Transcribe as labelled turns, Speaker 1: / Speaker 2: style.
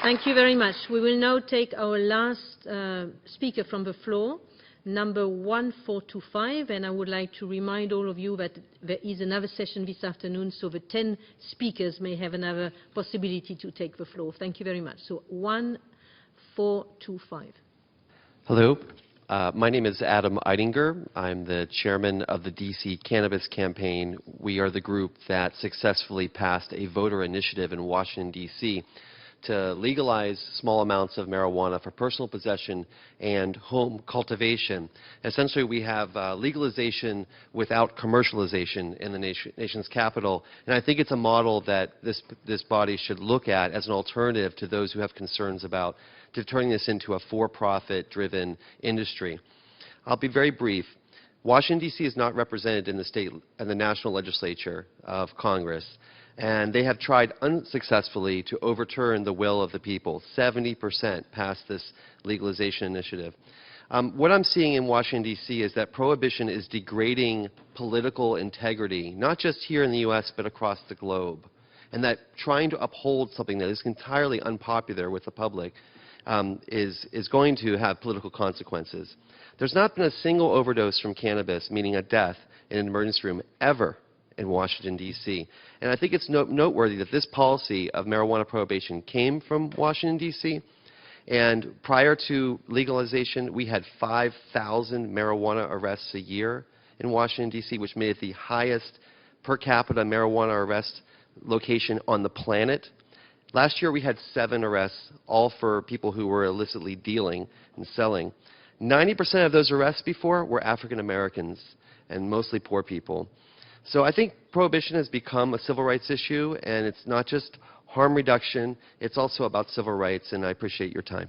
Speaker 1: Thank you very much. We will now take our last speaker from the floor, number 1425, and I would like to remind all of you that there is another session this afternoon, so the 10 speakers may have another possibility to take the floor. Thank you very much. So 1425.
Speaker 2: Hello. My name is Adam Eidinger. I'm the chairman of the DC Cannabis Campaign. We are the group that successfully passed a voter initiative in Washington, D.C. to legalize small amounts of marijuana for personal possession and home cultivation. Essentially, we have legalization without commercialization in the nation's capital, and I think it's a model that this body should look at as an alternative to those who have concerns about turning this into a for-profit driven industry. I'll be very brief. Washington, D.C. is not represented in the state and the national legislature of Congress, and they have tried unsuccessfully to overturn the will of the people. 70% passed this legalization initiative. What I'm seeing in Washington, D.C. is that prohibition is degrading political integrity, not just here in the U.S., but across the globe, and that trying to uphold something that is entirely unpopular with the public is going to have political consequences. There's not been a single overdose from cannabis, meaning a death, in an emergency room ever in Washington, D.C. And I think it's noteworthy that this policy of marijuana prohibition came from Washington, D.C. And prior to legalization, we had 5,000 marijuana arrests a year in Washington, D.C., which made it the highest per capita marijuana arrest location on the planet. Last year, we had 7 arrests, all for people who were illicitly dealing and selling. 90% of those arrests before were African Americans and mostly poor people. So I think prohibition has become a civil rights issue, and it's not just harm reduction, it's also about civil rights, and I appreciate your time.